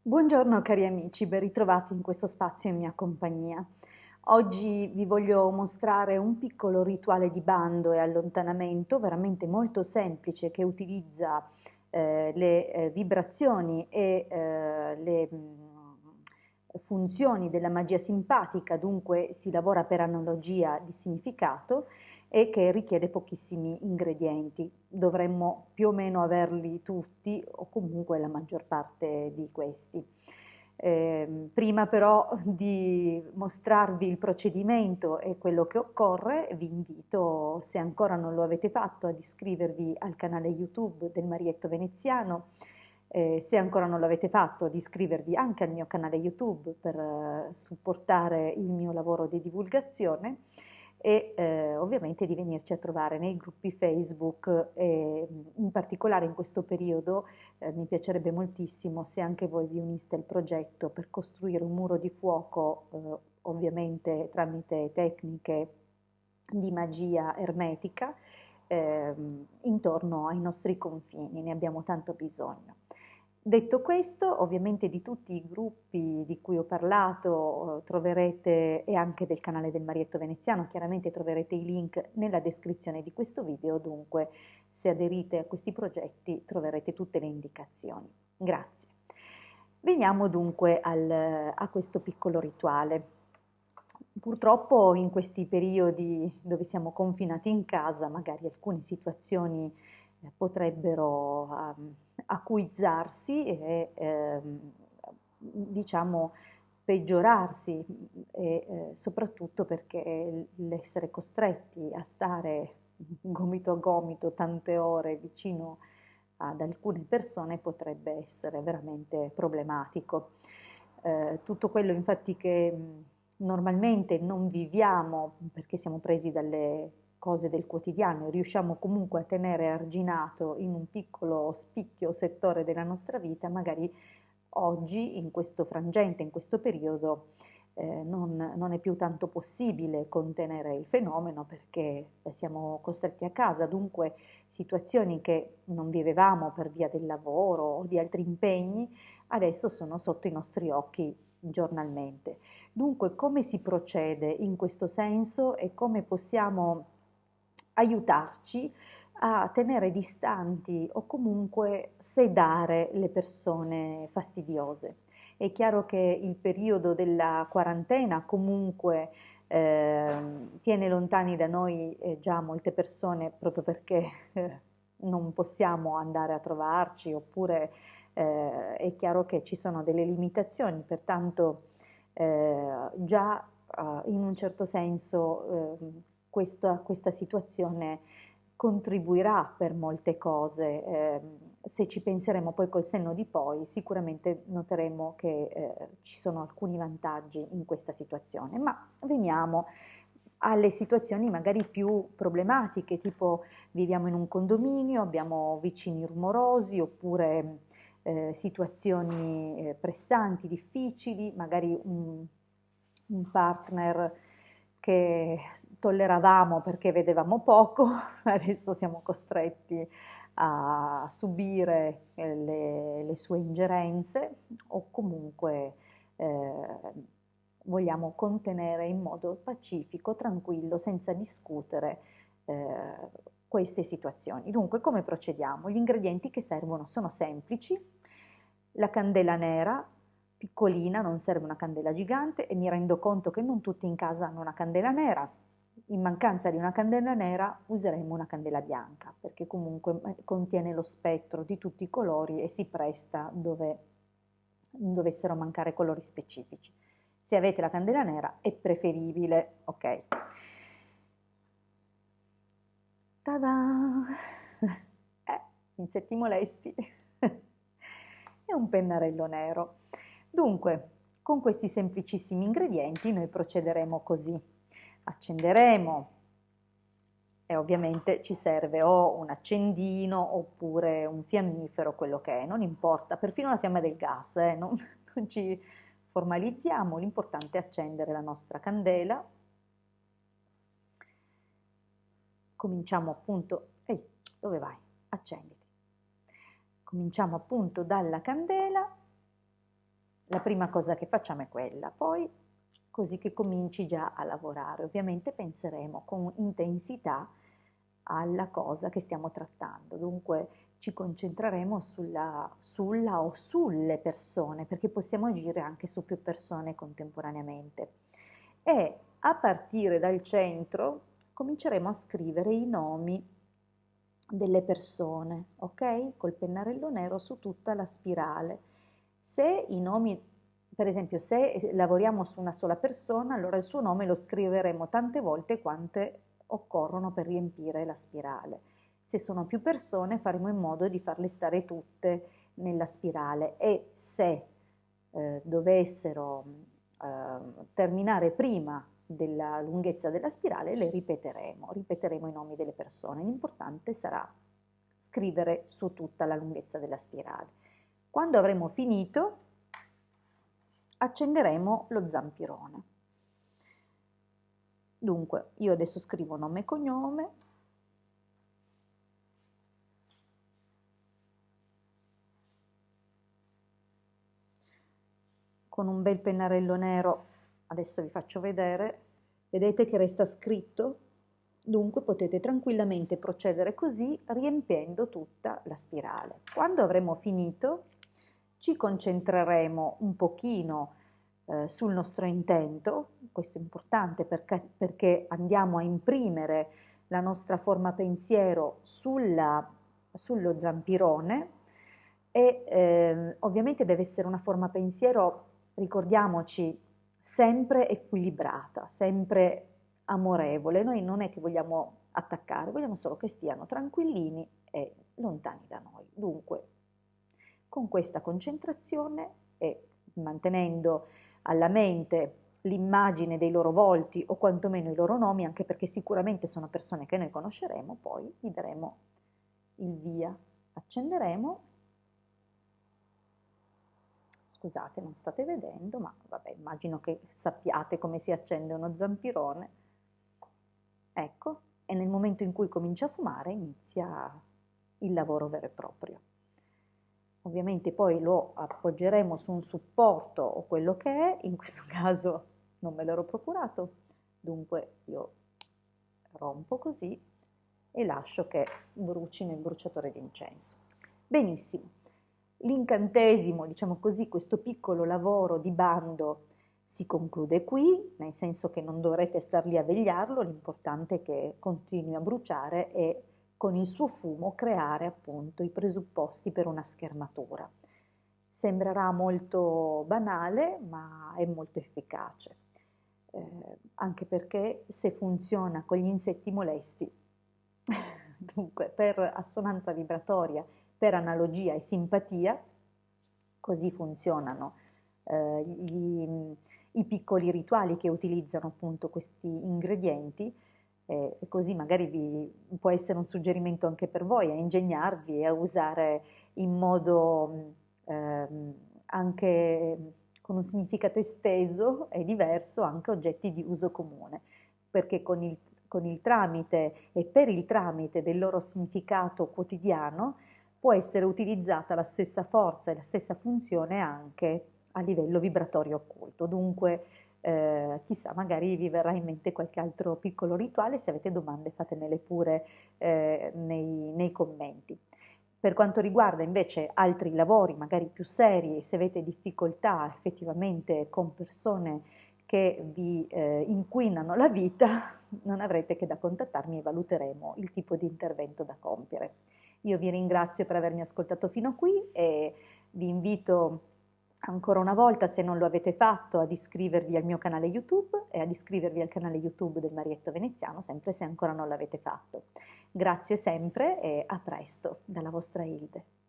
Buongiorno cari amici, ben ritrovati in questo spazio in mia compagnia. Oggi vi voglio mostrare un piccolo rituale di bando e allontanamento veramente molto semplice che utilizza le vibrazioni e le funzioni della magia simpatica, dunque si lavora per analogia di significato e che richiede pochissimi ingredienti. Dovremmo più o meno averli tutti o comunque la maggior parte di questi. Prima però di mostrarvi il procedimento e quello che occorre, vi invito, se ancora non lo avete fatto, ad iscrivervi al canale YouTube del Marietto Veneziano. Se ancora non l'avete fatto, ad iscrivervi anche al mio canale YouTube per supportare il mio lavoro di divulgazione e ovviamente di venirci a trovare nei gruppi Facebook e in particolare in questo periodo mi piacerebbe moltissimo se anche voi vi uniste al progetto per costruire un muro di fuoco, ovviamente tramite tecniche di magia ermetica, intorno ai nostri confini, ne abbiamo tanto bisogno. Detto questo, ovviamente di tutti i gruppi di cui ho parlato troverete, e anche del canale del Marietto Veneziano, chiaramente troverete i link nella descrizione di questo video, dunque se aderite a questi progetti troverete tutte le indicazioni. Grazie. Veniamo dunque a questo piccolo rituale. Purtroppo in questi periodi dove siamo confinati in casa, magari alcune situazioni potrebbero acuizzarsi e diciamo peggiorarsi e soprattutto perché l'essere costretti a stare gomito a gomito tante ore vicino ad alcune persone potrebbe essere veramente problematico. Tutto quello infatti che normalmente non viviamo perché siamo presi dalle cose del quotidiano e riusciamo comunque a tenere arginato in un piccolo spicchio settore della nostra vita, magari oggi, in questo frangente, in questo periodo, non è più tanto possibile contenere il fenomeno perché siamo costretti a casa, dunque situazioni che non vivevamo per via del lavoro o di altri impegni, adesso sono sotto i nostri occhi giornalmente. Dunque, come si procede in questo senso e come possiamo aiutarci a tenere distanti o comunque sedare le persone fastidiose? È chiaro che il periodo della quarantena comunque tiene lontani da noi già molte persone proprio perché non possiamo andare a trovarci oppure è chiaro che ci sono delle limitazioni, pertanto già in un certo senso questa situazione contribuirà per molte cose. Se ci penseremo poi col senno di poi, sicuramente noteremo che ci sono alcuni vantaggi in questa situazione. Ma veniamo alle situazioni magari più problematiche, tipo viviamo in un condominio, abbiamo vicini rumorosi oppure situazioni pressanti, difficili, magari un partner che tolleravamo perché vedevamo poco, adesso siamo costretti a subire le sue ingerenze o comunque vogliamo contenere in modo pacifico, tranquillo, senza discutere queste situazioni. Dunque, come procediamo? Gli ingredienti che servono sono semplici, la candela nera, piccolina, non serve una candela gigante e mi rendo conto che non tutti in casa hanno una candela nera. In mancanza di una candela nera useremo una candela bianca perché comunque contiene lo spettro di tutti i colori e si presta dove dovessero mancare colori specifici. Se avete la candela nera è preferibile, ok? Ta-da! Insetti molesti. E un pennarello nero. Dunque, con questi semplicissimi ingredienti noi procederemo così. Accenderemo e ovviamente ci serve o un accendino oppure un fiammifero, quello che è, non importa, perfino la fiamma del gas, non ci formalizziamo, l'importante è accendere la nostra candela. Cominciamo appunto, ehi, dove vai? Accenditi. Cominciamo appunto dalla candela la prima cosa che facciamo è quella, poi così che cominci già a lavorare. Ovviamente penseremo con intensità alla cosa che stiamo trattando, dunque ci concentreremo sulla o sulle persone, perché possiamo agire anche su più persone contemporaneamente. E a partire dal centro cominceremo a scrivere i nomi delle persone, ok? Col pennarello nero su tutta la spirale. Se i nomi, per esempio, se lavoriamo su una sola persona, allora il suo nome lo scriveremo tante volte quante occorrono per riempire la spirale. Se sono più persone, faremo in modo di farle stare tutte nella spirale e se dovessero terminare prima della lunghezza della spirale, le ripeteremo i nomi delle persone. L'importante sarà scrivere su tutta la lunghezza della spirale. Quando avremo finito, accenderemo lo zampirone. Dunque, io adesso scrivo nome e cognome, con un bel pennarello nero, adesso vi faccio vedere, vedete che resta scritto? Dunque potete tranquillamente procedere così riempiendo tutta la spirale. Quando avremo finito ci concentreremo un pochino sul nostro intento, questo è importante perché andiamo a imprimere la nostra forma pensiero sullo zampirone e ovviamente deve essere una forma pensiero, ricordiamoci, sempre equilibrata, sempre amorevole. Noi non è che vogliamo attaccare, vogliamo solo che stiano tranquillini e lontani da noi. Dunque, con questa concentrazione e mantenendo alla mente l'immagine dei loro volti o quantomeno i loro nomi, anche perché sicuramente sono persone che noi conosceremo, poi gli daremo il via. Accenderemo. Scusate, non state vedendo, ma vabbè, immagino che sappiate come si accende uno zampirone. Ecco, e nel momento in cui comincia a fumare inizia il lavoro vero e proprio. Ovviamente poi lo appoggeremo su un supporto o quello che è, in questo caso non me l'ero procurato, dunque io rompo così e lascio che bruci nel bruciatore di incenso. Benissimo, l'incantesimo, diciamo così, questo piccolo lavoro di bando si conclude qui, nel senso che non dovrete star lì a vegliarlo, l'importante è che continui a bruciare e con il suo fumo creare appunto i presupposti per una schermatura. Sembrerà molto banale, ma è molto efficace, anche perché se funziona con gli insetti molesti, dunque per assonanza vibratoria, per analogia e simpatia, così funzionano i piccoli rituali che utilizzano appunto questi ingredienti e così magari vi può essere un suggerimento anche per voi a ingegnarvi e a usare in modo anche con un significato esteso e diverso anche oggetti di uso comune, perché con il tramite e per il tramite del loro significato quotidiano può essere utilizzata la stessa forza e la stessa funzione anche a livello vibratorio occulto. Dunque, chissà, magari vi verrà in mente qualche altro piccolo rituale, se avete domande fatemele pure nei commenti. Per quanto riguarda invece altri lavori, magari più seri, se avete difficoltà effettivamente con persone che vi inquinano la vita, non avrete che da contattarmi e valuteremo il tipo di intervento da compiere. Io vi ringrazio per avermi ascoltato fino a qui e vi invito ancora una volta, se non lo avete fatto, ad iscrivervi al mio canale YouTube e ad iscrivervi al canale YouTube del Marietto Veneziano, sempre se ancora non l'avete fatto. Grazie sempre e a presto dalla vostra Hilde.